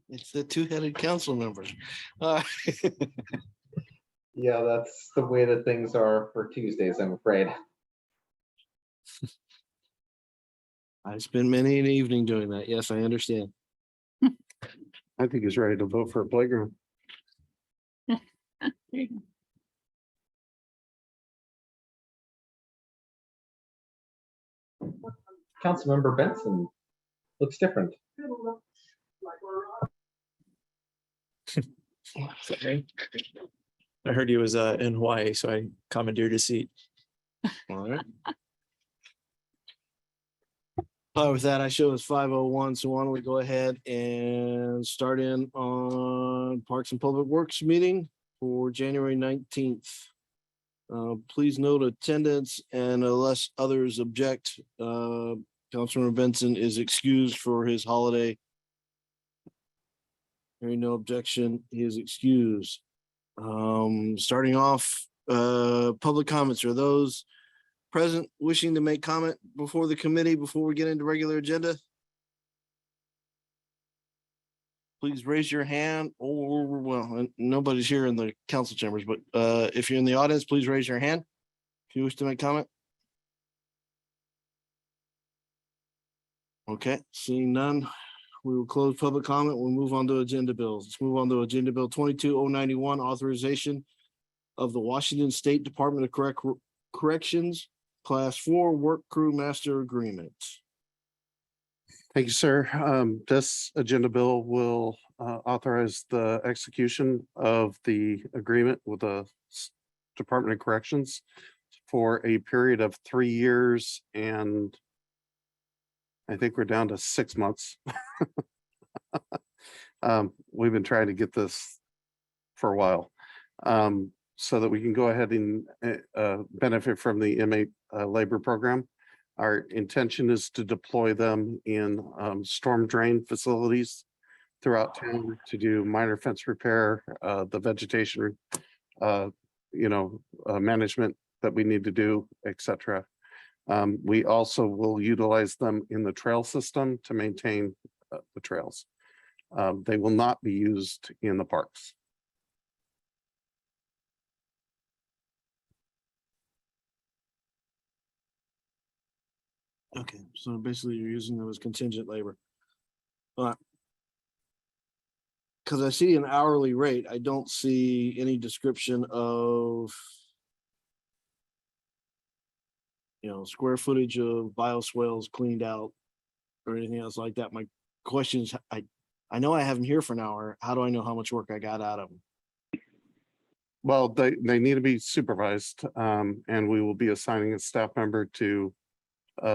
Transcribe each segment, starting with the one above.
It's the two-headed council members. Yeah, that's the way that things are for Tuesdays, I'm afraid. I spend many an evening doing that. Yes, I understand. I think he's ready to vote for a playground. Councilmember Benson looks different. Okay. I heard he was in Hawaii, so I commandeered a seat. All right. With that, I show it's 5:01. So why don't we go ahead and start in on Parks and Public Works meeting for January 19th. Please note attendance, and unless others object, Councilmember Benson is excused for his holiday. Hearing no objection, he is excused. Starting off, public comments. Are those present wishing to make comment before the committee before we get into regular agenda? Please raise your hand, or well, nobody's here in the council chambers, but if you're in the audience, please raise your hand if you wish to make comment. Okay, seeing none, we will close public comment. We'll move on to agenda bills. Let's move on to agenda bill 22091, authorization of the Washington State Department of Corrections Class 4 Work Crew Master Agreement. Thank you, sir. This agenda bill will authorize the execution of the agreement with the Department of Corrections for a period of 3 years, and I think we're down to 6 months. We've been trying to get this for a while, so that we can go ahead and benefit from the inmate labor program. Our intention is to deploy them in storm drain facilities throughout town to do minor fence repair, the vegetation, management that we need to do, etc. We also will utilize them in the trail system to maintain the trails. They will not be used in the parks. Okay, so basically you're using them as contingent labor. Because I see an hourly rate, I don't see any description of square footage of bioswales cleaned out or anything else like that. My question is, I know I have them here for an hour. How do I know how much work I got out of them? Well, they need to be supervised, and we will be assigning a staff member to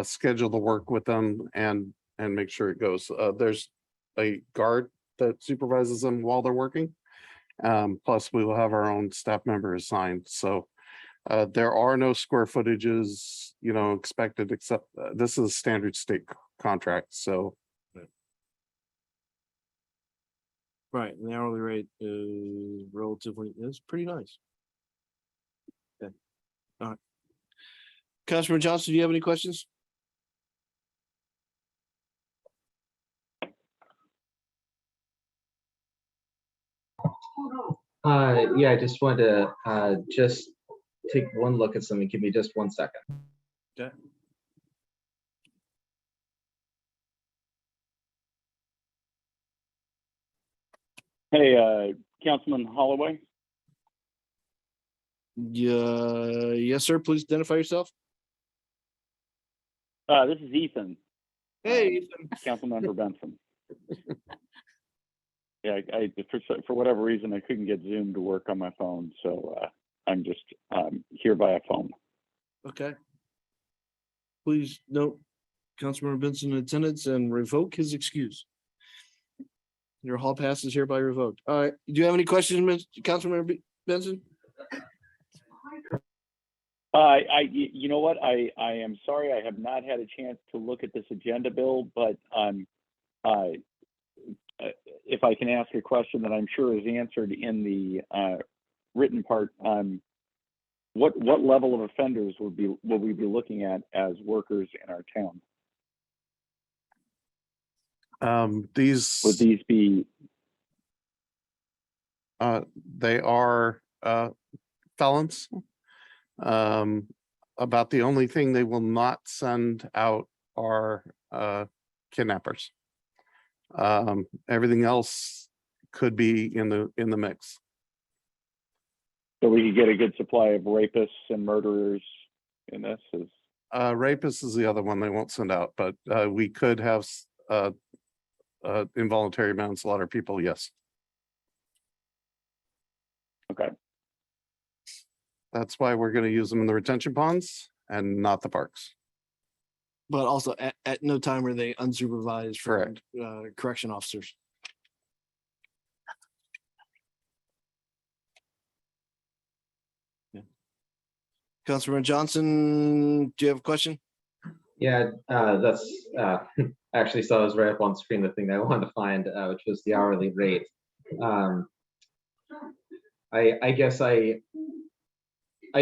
schedule the work with them and make sure it goes. There's a guard that supervises them while they're working. Plus we will have our own staff member assigned. So there are no square footages, expected, except this is a standard state contract. So. Right, and the hourly rate is it's pretty nice. Okay, all right. Councilman Johnson, do you have any questions? Yeah, I just wanted to just take one look at something. Give me just 1 second. Okay. Hey, Councilman Holloway. Yeah, yes, sir. Please identify yourself. This is Ethan. Hey, Ethan. Councilmember Benson. Yeah, I for whatever reason I couldn't get Zoom to work on my phone, so I'm just here by a phone. Okay. Please note Councilmember Benson in attendance and revoke his excuse. Your hall pass is hereby revoked. All right. Do you have any questions, Councilmember Benson? You know what? I am sorry I have not had a chance to look at this agenda bill, but if I can ask a question that I'm sure is answered in the written part, what level of offenders will we be looking at as workers in our town? These, Would these be, they are felons. About the only thing they will not send out are kidnappers. Everything else could be in the mix. so we could get a good supply of rapists and murderers in this? Is Rapist is the other one they won't send out, but we could have involuntary manslaughter people, yes. okay. That's why we're gonna use them in the retention ponds and not the parks. But also at no time are they unsupervised from Correct. correction officers. Yeah. Councilman Johnson, do you have a question? Yeah, that's actually, so I was right up on screen, the thing that I wanted to find, which was the hourly rate. I guess I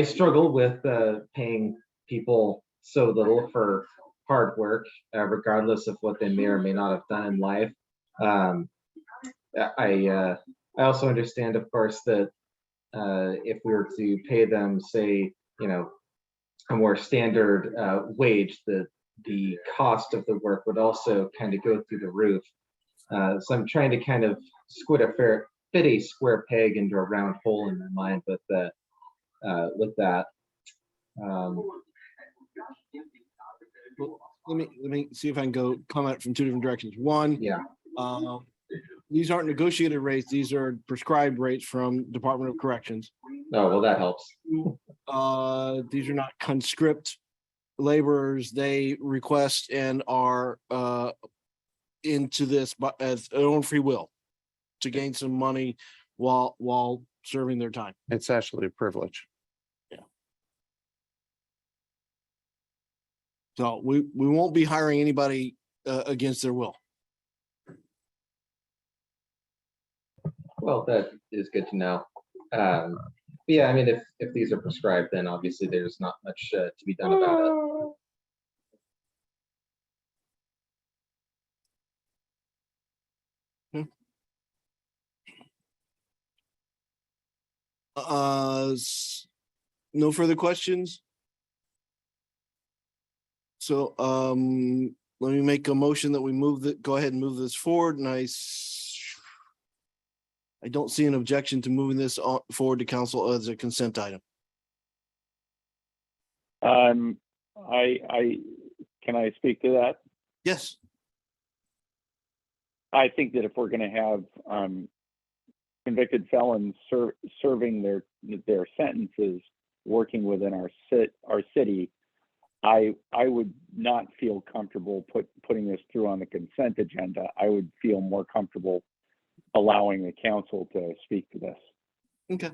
struggle with paying people so little for hard work, regardless of what they may or may not have done in life. I also understand, of course, that if we were to pay them, say, a more standard wage, the cost of the work would also kind of go through the roof. So I'm trying to kind of fit a square peg into a round hole in my mind with that. Well, let me see if I can go come at it from two different directions. One, Yeah. these aren't negotiated rates; these are prescribed rates from Department of Corrections. Oh, well, that helps. These are not conscript laborers. They request and are into this as their own free will to gain some money while serving their time. It's actually a privilege. So we won't be hiring anybody against their will. Well, that is good to know. Yeah, I mean, if these are prescribed, then obviously there's not much to be done about it. No further questions. So let me make a motion that we go ahead and move this forward, and I don't see an objection to moving this forward to council as a consent item. Can I speak to that? Yes. I think that if we're going to have convicted felons serving their sentences, working within our city, I would not feel comfortable putting this through on the consent agenda. I would feel more comfortable allowing the council to speak to this. Okay.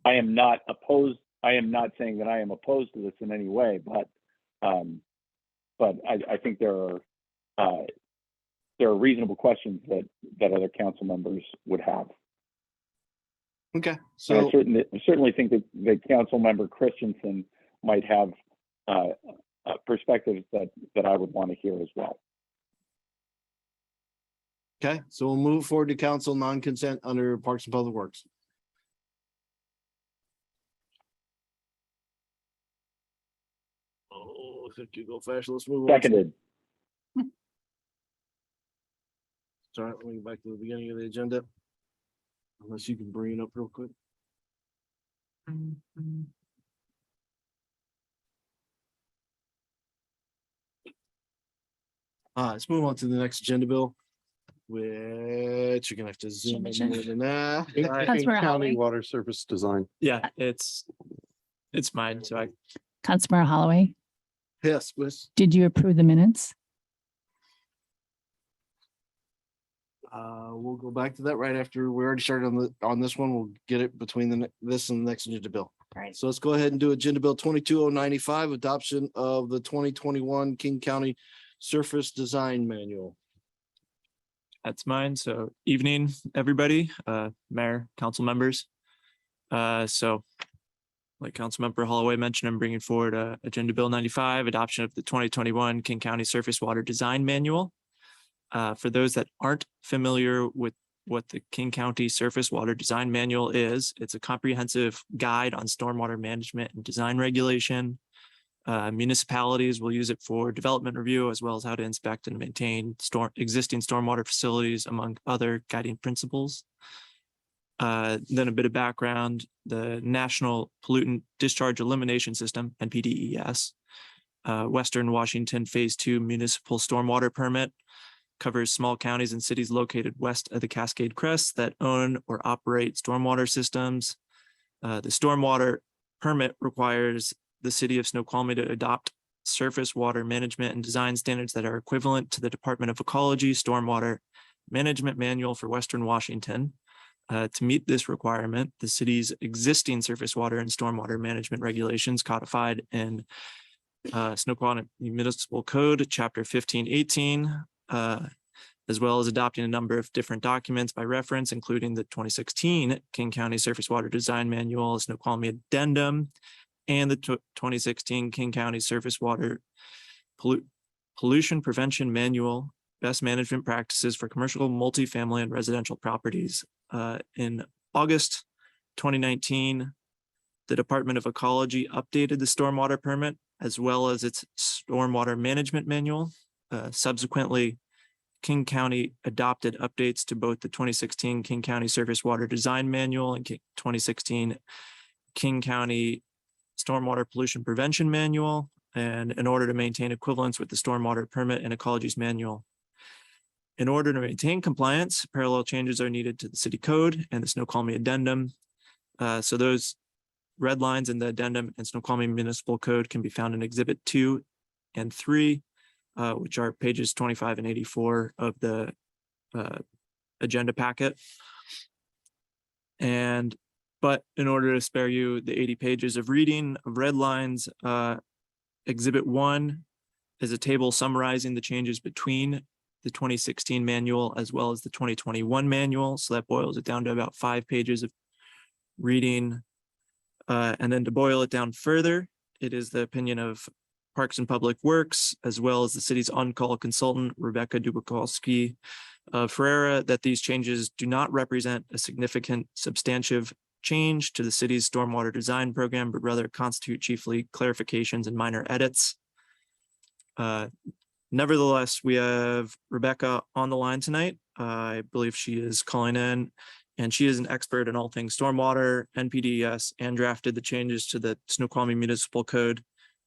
I am not opposed. I am not saying that I am opposed to this in any way, but I think there are reasonable questions that other council members would have. Okay. So So I certainly think that the council member Christensen might have perspectives that I would want to hear as well. okay. So we'll move forward to council non-consent under Parks and Public Works. Oh, if you go fast, let's move on. Seconded. Sorry, let me get back to the beginning of the agenda. Unless you can bring it up real quick. Let's move on to the next agenda bill, which you're gonna have to zoom in. Submission. Nah. Councilmember County Holloway. water surface design. Yeah, it's mine. So I Councilmember Holloway, Yes, Miss. did you approve the minutes? We'll go back to that right after we already started on this one. We'll get it between this and the next agenda bill. Right. So let's go ahead and do agenda bill 22095, adoption of the 2021 King County Surface Design Manual. That's mine. So evening, everybody, mayor, council members. So like Councilmember Holloway mentioned, I'm bringing forward Agenda Bill 95, adoption of the 2021 King County Surface Water Design Manual. For those that aren't familiar with what the King County Surface Water Design Manual is, it's a comprehensive guide on stormwater management and design regulation. Municipalities will use it for development review, as well as how to inspect and maintain existing stormwater facilities, among other guiding principles. Then a bit of background: the National Pollutant Discharge Elimination System, NPDES, Western Washington Phase 2 Municipal Stormwater Permit covers small counties and cities located west of the Cascade Crest that own or operate stormwater systems. The stormwater permit requires the city of Snoqualmie to adopt surface water management and design standards that are equivalent to the Department of Ecology Stormwater Management Manual for Western Washington. To meet this requirement, the city's existing surface water and stormwater management regulations codified in Snoqualmie Municipal Code, Chapter 1518, as well as adopting a number of different documents by reference, including the 2016 King County Surface Water Design Manual, Snoqualmie Addendum, and the 2016 King County Surface Water Pollution Prevention Manual, Best Management Practices for Commercial, Multifamily, and Residential Properties. In August 2019, the Department of Ecology updated the stormwater permit as well as its stormwater management manual. Subsequently, King County adopted updates to both the 2016 King County Surface Water Design Manual and 2016 King County Stormwater Pollution Prevention Manual, and in order to maintain equivalence with the Stormwater Permit and Ecology's Manual. In order to maintain compliance, parallel changes are needed to the city code and the Snoqualmie Addendum. So those red lines in the addendum and Snoqualmie Municipal Code can be found in Exhibit 2 and 3, which are pages 25 and 84 of the agenda packet. But in order to spare you the 80 pages of reading of red lines, Exhibit 1 is a table summarizing the changes between the 2016 manual as well as the 2021 manual. So that boils it down to about 5 pages of reading. And then to boil it down further, it is the opinion of Parks and Public Works, as well as the city's on-call consultant, Rebecca Dubakowski Ferreira, that these changes do not represent a significant substantive change to the city's stormwater design program, but rather constitute chiefly clarifications and minor edits. Nevertheless, we have Rebecca on the line tonight. I believe she is calling in, and she is an expert in all things stormwater, NPDES, and drafted the changes to the Snoqualmie Municipal Code,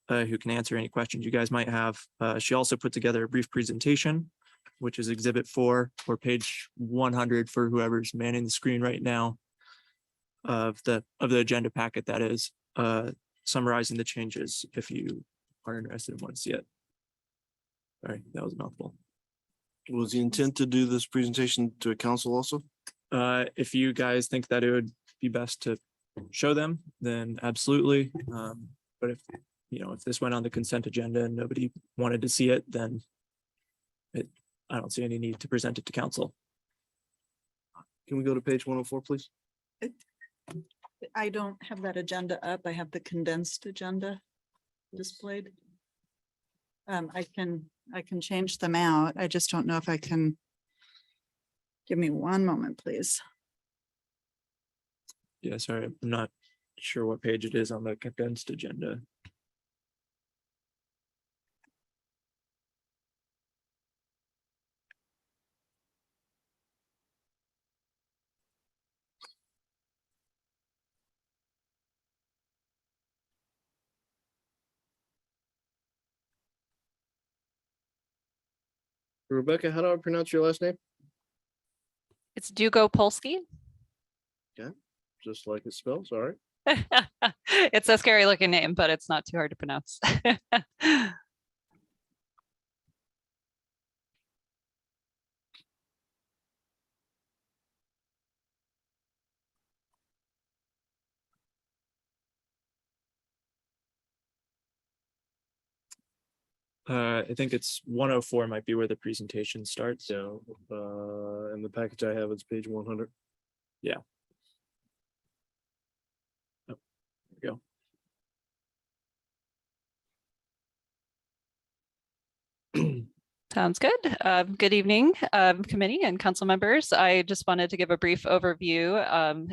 who can answer any questions you guys might have. She also put together a brief presentation, which is Exhibit 4, or page 100 for whoever's manning the screen right now, of the agenda packet, that is, summarizing the changes if you are interested and want to see it. Sorry, that was a mouthful. Was the intent to do this presentation to a council also? If you guys think that it would be best to show them, then absolutely. But if this went on the consent agenda and nobody wanted to see it, then I don't see any need to present it to council. Can we go to page 104, please? I don't have that agenda up. I have the condensed agenda displayed. I can change them out. I just don't know if I can. Give me one moment, please. Yeah, sorry, I'm not sure what page it is on the condensed agenda. Rebecca, how do I pronounce your last name? It's Dugo Polsky. Just like it spells, all right. It's a scary looking name, but it's not too hard to pronounce. I think it's 104 might be where the presentation starts. So, and the package I have is page 100. Yeah. Oh, there we go. Sounds good. Good evening, committee and council members. I just wanted to give a brief overview.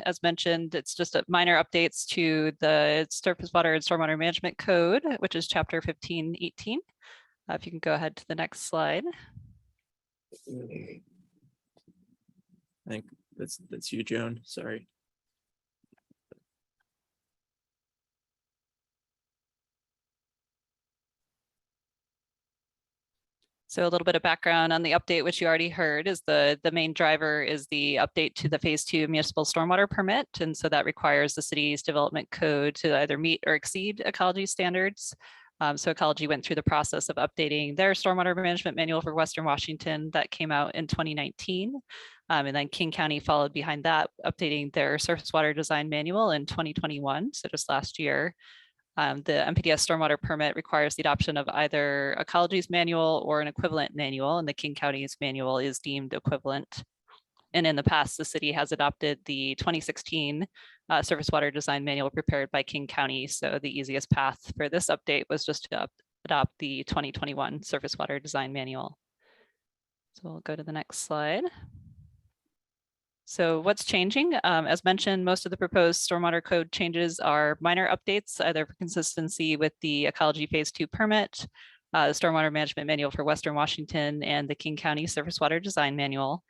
As mentioned, it's just minor updates to the Surface Water and Stormwater Management Code, which is Chapter 1518. If you can go ahead to the next slide. I think that's you, Joan. Sorry. So a little bit of background on the update, which you already heard, is the main driver is the update to the Phase 2 municipal stormwater permit. And so that requires the city's development code to either meet or exceed ecology standards. So Ecology went through the process of updating their stormwater management manual for Western Washington that came out in 2019. And then King County followed behind that, updating their surface water design manual in 2021, so just last year. The MPDS stormwater permit requires the adoption of either Ecology's manual or an equivalent manual, and the King County's manual is deemed equivalent. And in the past, the city has adopted the 2016 surface water design manual prepared by King County. So the easiest path for this update was just to adopt the 2021 surface water design manual. So we'll go to the next slide. So what's changing? As mentioned, most of the proposed stormwater code changes are minor updates, either for consistency with the Ecology Phase 2 permit, the Stormwater Management Manual for Western Washington, and the King County Surface Water Design Manual.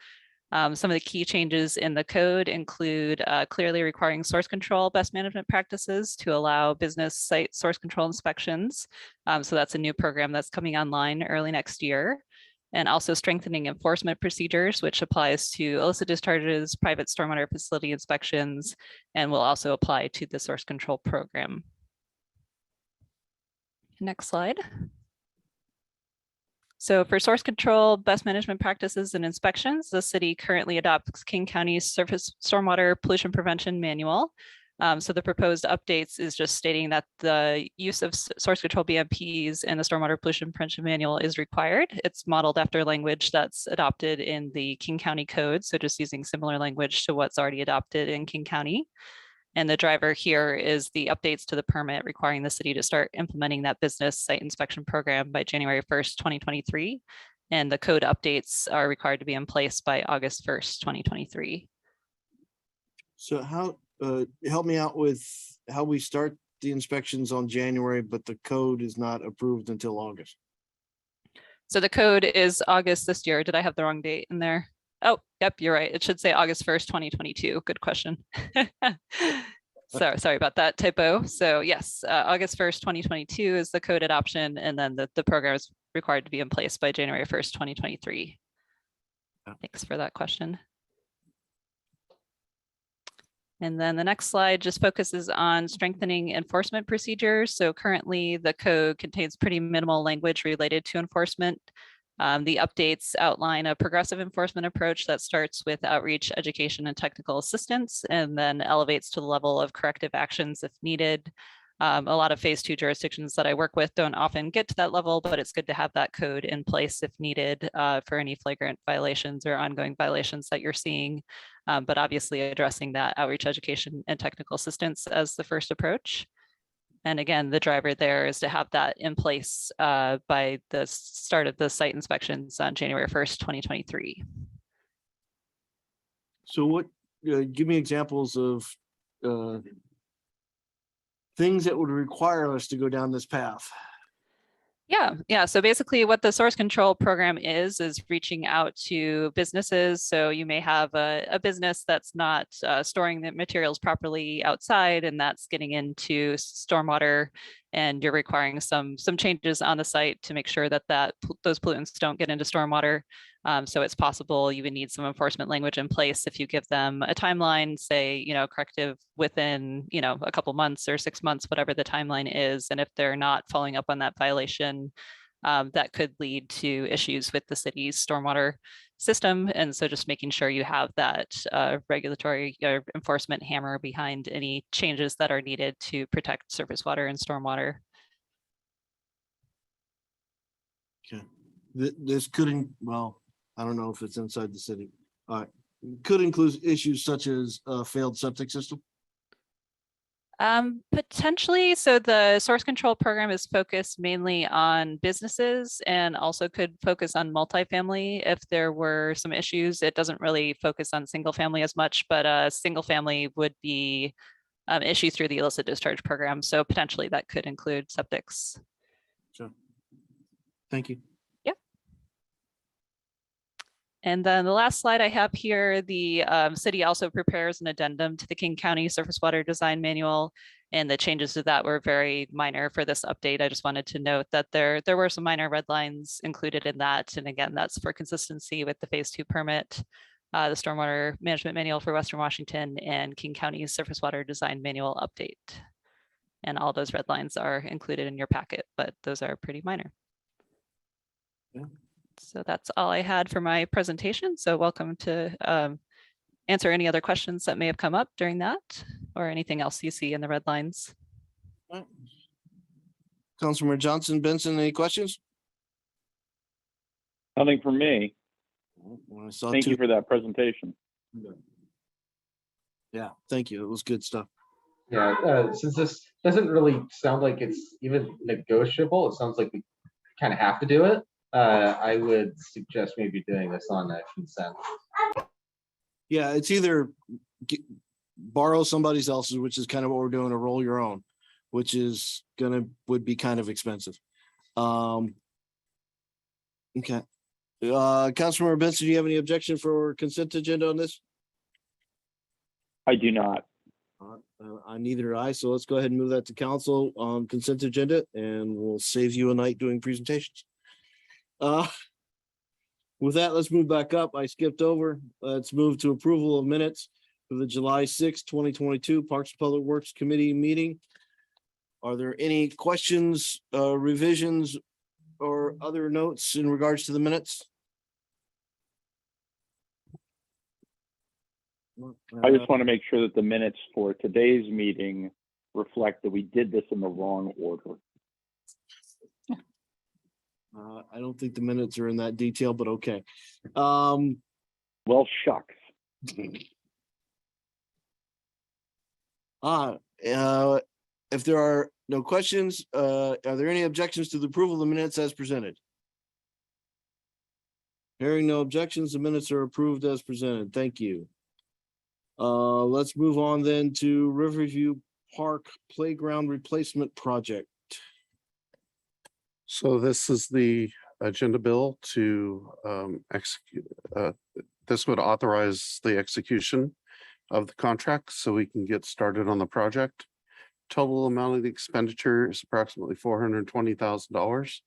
Some of the key changes in the code include clearly requiring source control best management practices to allow business site source control inspections. So that's a new program that's coming online early next year. And also strengthening enforcement procedures, which applies to illicit discharges, private stormwater facility inspections, and will also apply to the source control program. Next slide. So for source control, best management practices and inspections, the city currently adopts King County's Surface Stormwater Pollution Prevention Manual. So the proposed updates is just stating that the use of source control BMPs in the Stormwater Pollution Prevention Manual is required. It's modeled after language that's adopted in the King County Code. So just using similar language to what's already adopted in King County. And the driver here is the updates to the permit requiring the city to start implementing that business site inspection program by January 1st, 2023. And the code updates are required to be in place by August 1st, 2023. So how, help me out with how we start the inspections on January, but the code is not approved until August. So the code is August this year. Did I have the wrong date in there? Oh, yep, you're right. It should say August 1st, 2022. Good question. Sorry about that typo. So yes, August 1st, 2022 is the code adoption, and then the program is required to be in place by January 1st, 2023. Thanks for that question. And then the next slide just focuses on strengthening enforcement procedures. So currently the code contains pretty minimal language related to enforcement. The updates outline a progressive enforcement approach that starts with outreach, education, and technical assistance, and then elevates to the level of corrective actions if needed. A lot of Phase 2 jurisdictions that I work with don't often get to that level, but it's good to have that code in place if needed for any flagrant violations or ongoing violations that you're seeing. But obviously addressing that outreach, education, and technical assistance as the first approach. And again, the driver there is to have that in place by the start of the site inspections on January 1st, 2023. So what, give me examples of things that would require us to go down this path. Yeah. So basically what the source control program is reaching out to businesses. So you may have a business that's not storing the materials properly outside, and that's getting into stormwater, and you're requiring some changes on the site to make sure that those pollutants don't get into stormwater. So it's possible you would need some enforcement language in place if you give them a timeline, say, corrective within, a couple months or 6 months, whatever the timeline is. And if they're not following up on that violation, that could lead to issues with the city's stormwater system. And so just making sure you have that regulatory enforcement hammer behind any changes that are needed to protect surface water and stormwater. Okay. This couldn't, well, I don't know if it's inside the city. Could include issues such as a failed septic system. Potentially. So the source control program is focused mainly on businesses and also could focus on multifamily if there were some issues. It doesn't really focus on single family as much, but single family would be issues through the illicit discharge program. So potentially that could include septics. Sure. Thank you. And then the last slide I have here, the city also prepares an addendum to the King County Surface Water Design Manual. And the changes to that were very minor for this update. I just wanted to note that there were some minor red lines included in that. And again, that's for consistency with the phase 2 permit, the Stormwater Management Manual for Western Washington, and King County's Surface Water Design Manual update. And all those red lines are included in your packet, but those are pretty minor. Yeah. So that's all I had for my presentation. So welcome to answer any other questions that may have come up during that or anything else you see in the red lines. All right. Councilmember Johnson, Benson, any questions? Nothing from me. When I saw Thank two, you for that presentation. yeah, thank you. It was good stuff. Yeah, since this doesn't really sound like it's even negotiable, it sounds like we kind of have to do it. I would suggest maybe doing this on a consent. Yeah, it's either borrow somebody else's, which is kind of what we're doing, or roll your own, which is would be kind of expensive. Okay. Councilmember Benson, do you have any objection for consent agenda on this? I do not. Neither I. So let's go ahead and move that to council on consent agenda, and we'll save you a night doing presentations. With that, let's move back up. I skipped over. Let's move to approval of minutes for the July 6th, 2022 Parks and Public Works Committee meeting. Are there any questions, revisions, or other notes in regards to the minutes? I just want to make sure that the minutes for today's meeting reflect that we did this in the wrong order. I don't think the minutes are in that detail, but okay. Well, shucks. If there are no questions, are there any objections to the approval of the minutes as presented? Hearing no objections, the minutes are approved as presented. Thank you. Let's move on then to Riverview Park Playground Replacement Project. So this is the agenda bill to execute. This would authorize the execution of the contract so we can get started on the project. Total amount of the expenditure is approximately $420,000.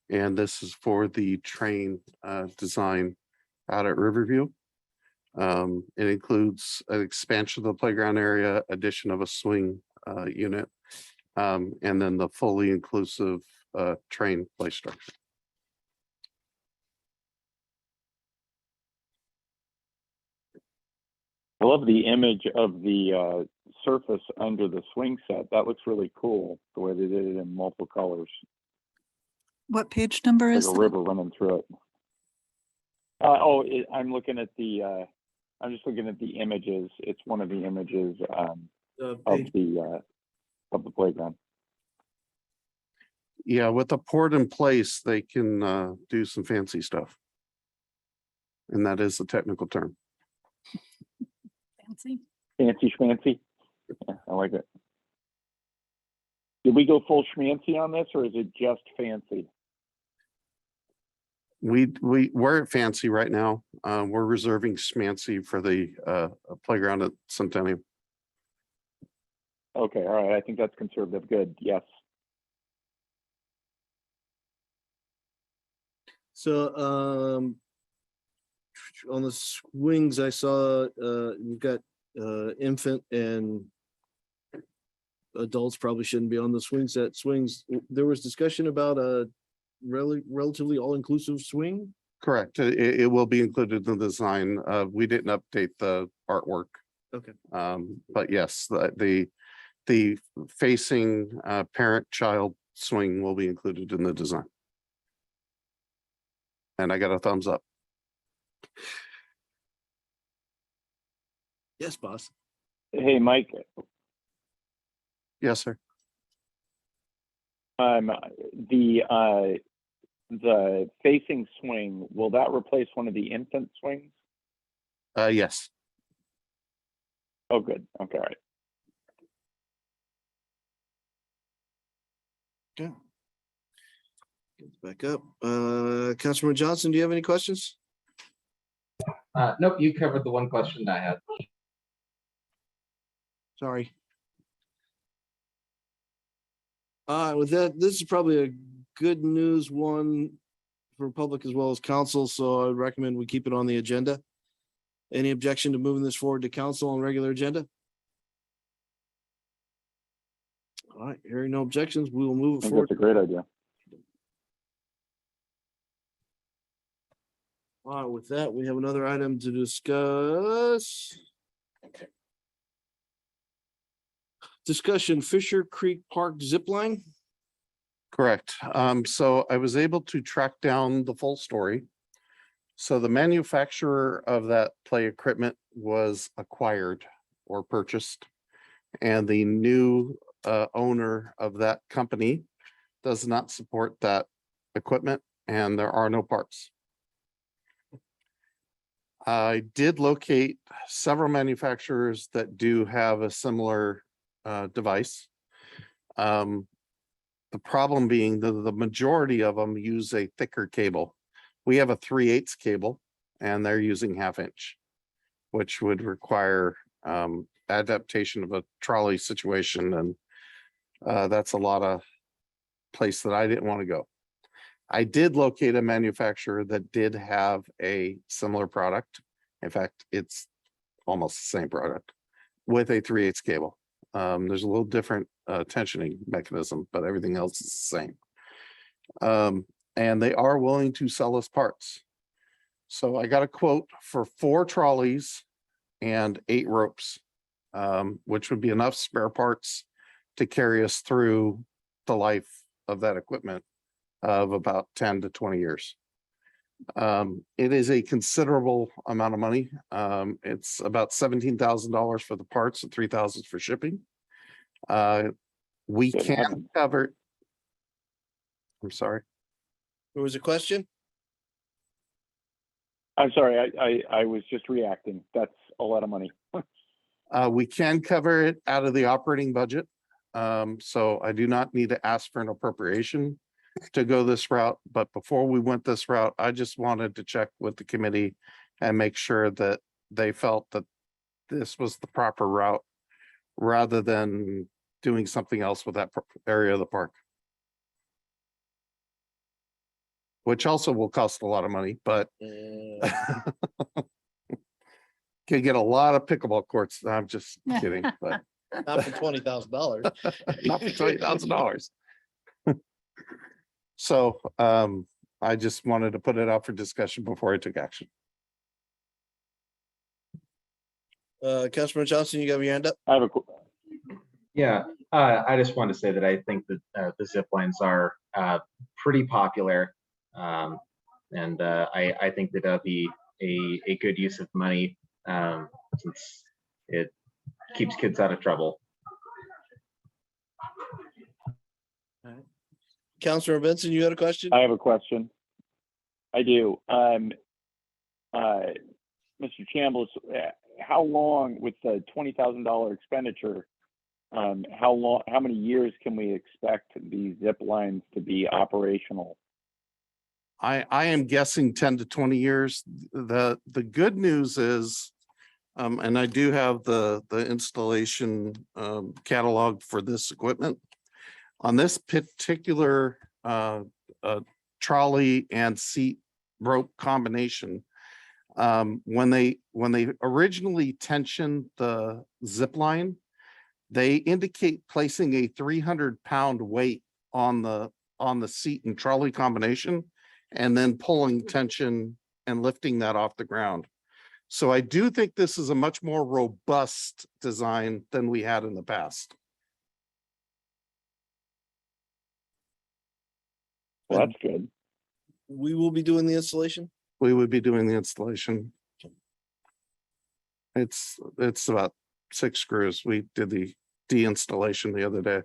And this is for the train design out at Riverview. It includes an expansion of the playground area, addition of a swing unit, and then the fully inclusive train play structure. I love the image of the surface under the swing set. That looks really cool, the way they did it in multiple colors. What page number Like is a that? river running through it. I'm looking at the, I'm just looking at the images. It's one of the images of the playground. Yeah, with the port in place, they can do some fancy stuff. And that is the technical term. Fancy. Fancy schmancy. Yeah, I like it. Did we go full schmancy on this, or is it just fancy? We're at fancy right now. We're reserving schmancy for the playground at Centennial. Okay, all right. I think that's conservative. Good. Yes. So on the swings, I saw you've got infant and adults probably shouldn't be on the swing set. Swings, there was discussion about a relatively all-inclusive swing. Correct. It will be included in the design. We didn't update the artwork. Okay. But yes, the facing parent-child swing will be included in the design. And I got a thumbs up. Yes, boss. Hey, Mike. Yes, sir. The facing swing, will that replace one of the infant swings? Yes. Oh, good. Okay, all right. Okay. Get back up. Councilman Johnson, do you have any questions? Nope, you covered the one question I had. Sorry. With that, this is probably a good news one for public as well as council, so I would recommend we keep it on the agenda. Any objection to moving this forward to council on regular agenda? All right, hearing no objections, we will move I it think forward. that's a great idea. All right, with that, we have another item to discuss. Discussion Fisher Creek Park zip line. Correct. So I was able to track down the full story. So the manufacturer of that play equipment was acquired or purchased. And the new owner of that company does not support that equipment, and there are no parts. I did locate several manufacturers that do have a similar device. The problem being that the majority of them use a thicker cable. We have a 3/8 cable and they're using 1/2 inch, which would require adaptation of a trolley situation. And that's a lot of place that I didn't want to go. I did locate a manufacturer that did have a similar product. In fact, it's almost the same product with a 3/8 cable. There's a little different tensioning mechanism, but everything else is the same. And they are willing to sell us parts. So I got a quote for 4 trolleys and 8 ropes, which would be enough spare parts to carry us through the life of that equipment of about 10 to 20 years. It is a considerable amount of money. It's about $17,000 for the parts and $3,000 for shipping. We Good can heavens. cover. I'm sorry. There was a question? I'm sorry, I was just reacting. That's a lot of money. We can cover it out of the operating budget. So I do not need to ask for an appropriation to go this route. But before we went this route, I just wanted to check with the committee and make sure that they felt that this was the proper route rather than doing something else with that area of the park. Which also will cost a lot of money, but can get a lot of pickleball courts. I'm just kidding, but Not for $20,000. not for $20,000. So I just wanted to put it out for discussion before I took action. Councilman Johnson, you got your hand up? I have a, Yeah, I just wanted to say that I think that the zip lines are pretty popular. And I think that that'll be a good use of money since it keeps kids out of trouble. Councilor Benson, you had a question? I have a question. I do. Mr. Chambliss, how long with the $20,000 expenditure, how many years can we expect these zip lines to be operational? I am guessing 10 to 20 years. The good news is, and I do have the installation catalog for this equipment. On this particular trolley and seat rope combination, when they originally tensioned the zip line, they indicate placing a 300-pound weight on the seat and trolley combination, and then pulling tension and lifting that off the ground. So I do think this is a much more robust design than we had in the past. Well, that's good. We will be doing the installation. We would be doing the installation. It's about 6 screws. We did the de-installation the other day.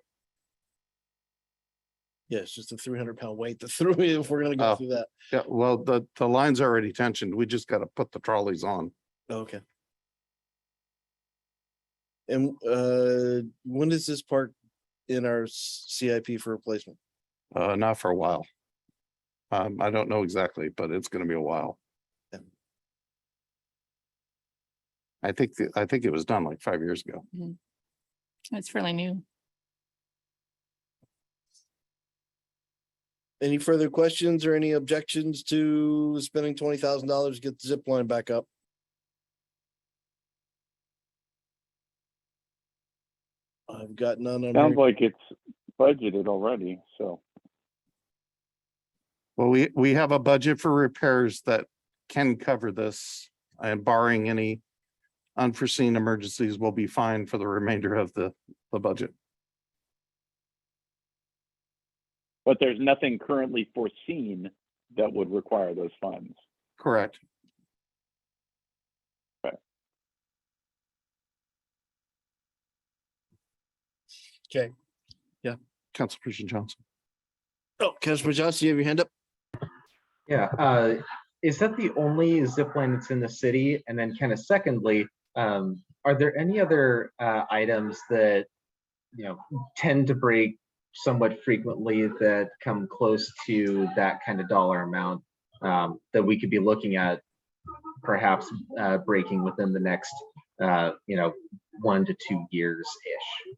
Yeah, it's just a 300-pound weight that threw me if we're gonna go Oh. through that. Yeah, well, the line's already tensioned. We just got to put the trolleys on. Okay. And when is this park in our CIP for replacement? Not for a while. I don't know exactly, but it's gonna be a while. Yeah. I think it was done like 5 years ago. It's fairly new. Any further questions or any objections to spending $20,000 to get the zip line back up? I've got none. I'm Sounds hearing- like it's budgeted already, so. Well, we have a budget for repairs that can cover this, and barring any unforeseen emergencies, we'll be fine for the remainder of the budget. But there's nothing currently foreseen that would require those funds. Correct. Okay. Councilperson Johnson. Oh, Councilman Johnson, you have your hand up? Yeah, is that the only zip line that's in the city? And then kind of secondly, are there any other items that, tend to break somewhat frequently that come close to that kind of dollar amount that we could be looking at perhaps breaking within the next, 1 to 2 years-ish?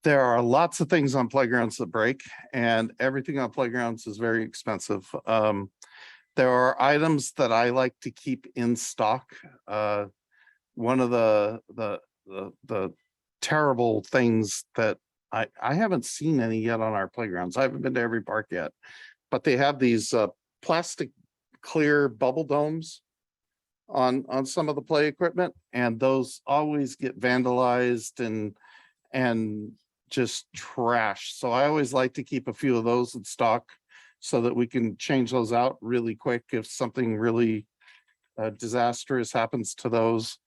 There are lots of things on playgrounds that break, and everything on playgrounds is very expensive. There are items that I like to keep in stock. One of the terrible things that I haven't seen any yet on our playgrounds. I haven't been to every park yet, but they have these plastic clear bubble domes on some of the play equipment, and those always get vandalized and just trash. So I always like to keep a few of those in stock so that we can change those out really quick if something really disastrous happens to those.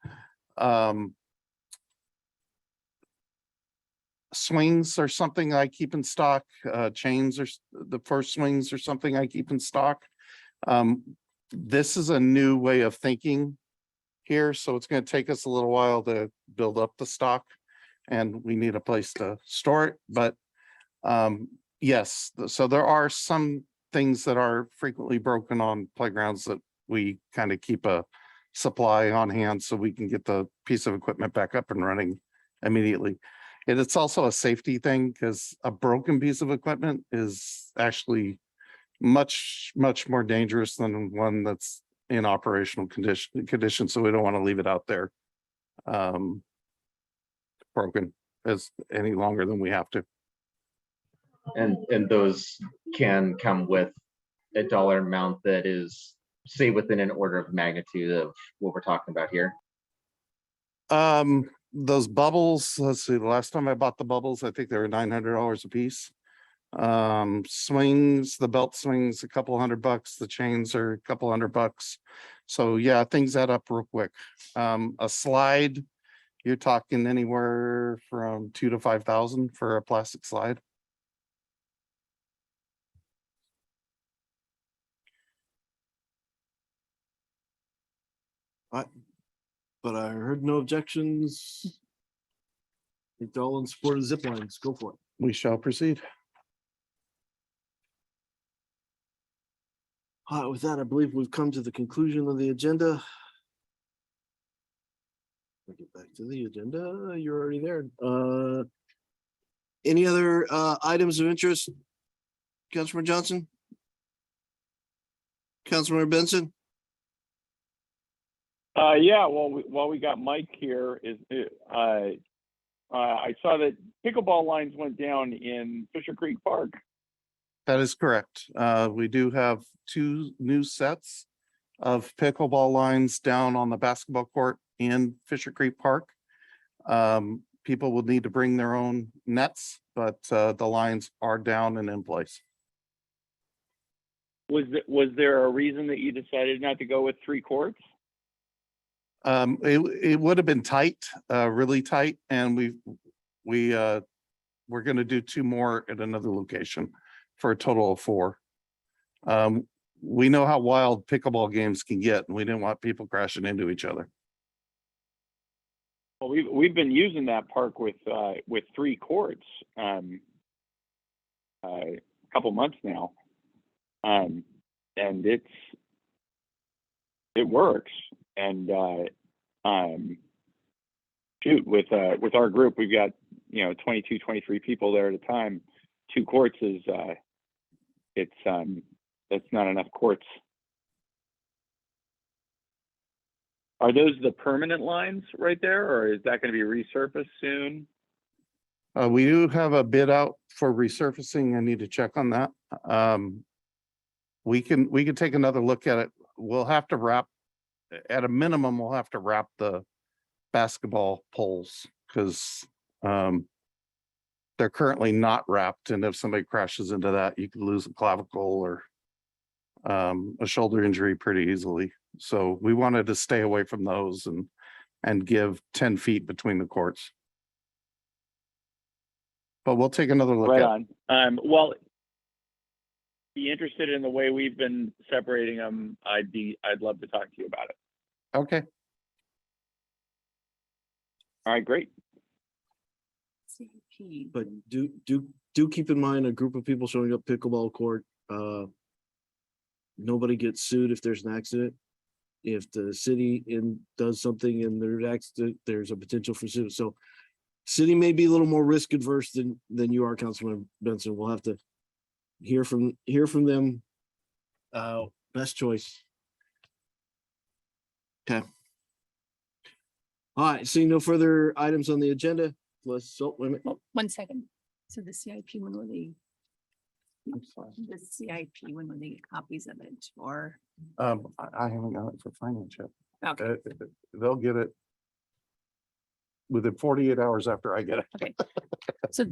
Swings are something I keep in stock. Chains are the first swings are something I keep in stock. This is a new way of thinking here, so it's going to take us a little while to build up the stock, and we need a place to store it. But yes, so there are some things that are frequently broken on playgrounds that we kind of keep a supply on hand so we can get the piece of equipment back up and running immediately. And it's also a safety thing because a broken piece of equipment is actually much more dangerous than one that's in operational condition. So we don't want to leave it out there broken as any longer than we have to. And those can come with a dollar amount that is, say, within an order of magnitude of what we're talking about here. Those bubbles, let's see, the last time I bought the bubbles, I think they were $900 a piece. Swings, the belt swings, a couple $100, the chains are a couple $100. So yeah, things add up real quick. A slide, you're talking anywhere from 2,000 to 5,000 for a plastic slide. But I heard no objections. I think they're all in support of zip lines. Go for it. We shall proceed. With that, I believe we've come to the conclusion of the agenda. I'll get back to the agenda. You're already there. Any other items of interest? Councilman Johnson? Councilman Benson? Yeah, well, while we got Mike here, I saw that pickleball lines went down in Fisher Creek Park. That is correct. We do have 2 new sets of pickleball lines down on the basketball court in Fisher Creek Park. People will need to bring their own nets, but the lines are down and in place. Was there a reason that you decided not to go with 3 courts? It would have been tight, really tight, and we're gonna do 2 more at another location for a total of 4. We know how wild pickleball games can get, and we didn't want people crashing into each other. Well, we've been using that park with 3 courts a couple months now, and it works. And shoot, with our group, we've got 22, 23 people there at a time. 2 courts is that's not enough courts. Are those the permanent lines right there, or is that going to be resurfaced soon? We do have a bid out for resurfacing. I need to check on that. We can take another look at it. We'll have to wrap, at a minimum, we'll have to wrap the basketball poles because they're currently not wrapped. And if somebody crashes into that, you could lose a clavicle or a shoulder injury pretty easily. So we wanted to stay away from those and give 10 feet between the courts. But we'll take another look Right at it. on. Well, be interested in the way we've been separating them. I'd love to talk to you about it. Okay. All right, great. But do keep in mind a group of people showing up pickleball court. Nobody gets sued if there's an accident. If the city does something and there's an accident, there's a potential for suit. So city may be a little more risk adverse than you are, Councilman Benson. We'll have to hear from them. Best choice. Okay. All right, seeing no further items on the agenda, wait a minute. Oh, 1 second. So the CIP, when will they? The CIP, when will they get copies of it or? I haven't got it for finance yet. Okay, They'll get it within 48 hours after I get it. okay. So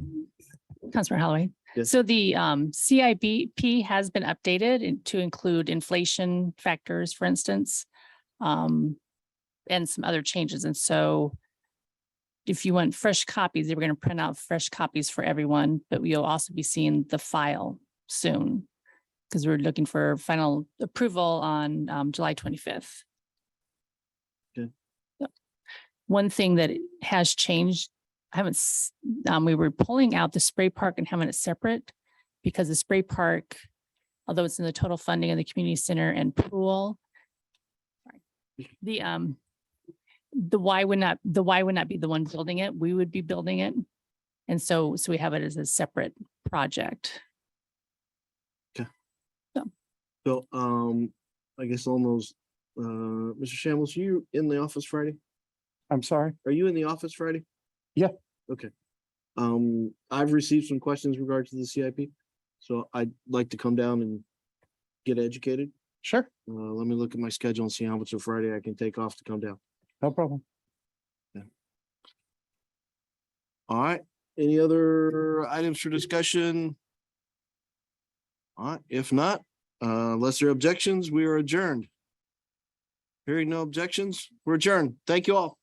Councilor Holloway. Yes. So the CIP has been updated to include inflation factors, for instance, and some other changes. And so if you want fresh copies, they were going to print out fresh copies for everyone, but we'll also be seeing the file soon because we're looking for final approval on July 25th. Okay. Yep. One thing that has changed, we were pulling out the spray park and having it separate because the spray park, although it's in the total funding of the community center and pool, the Y would not be the one building it. We would be building it. And so we have it as a separate project. So, I guess almost, Mr. Shambles, you in the office Friday? I'm sorry. Are you in the office Friday? Yeah. Okay. I've received some questions regarding the CIP, so I'd like to come down and get educated. Sure. Let me look at my schedule and see how much of Friday I can take off to come down. No problem. All right. Any other items for discussion? All right. If not, unless there are objections, we are adjourned. Hearing no objections, we're adjourned. Thank you all.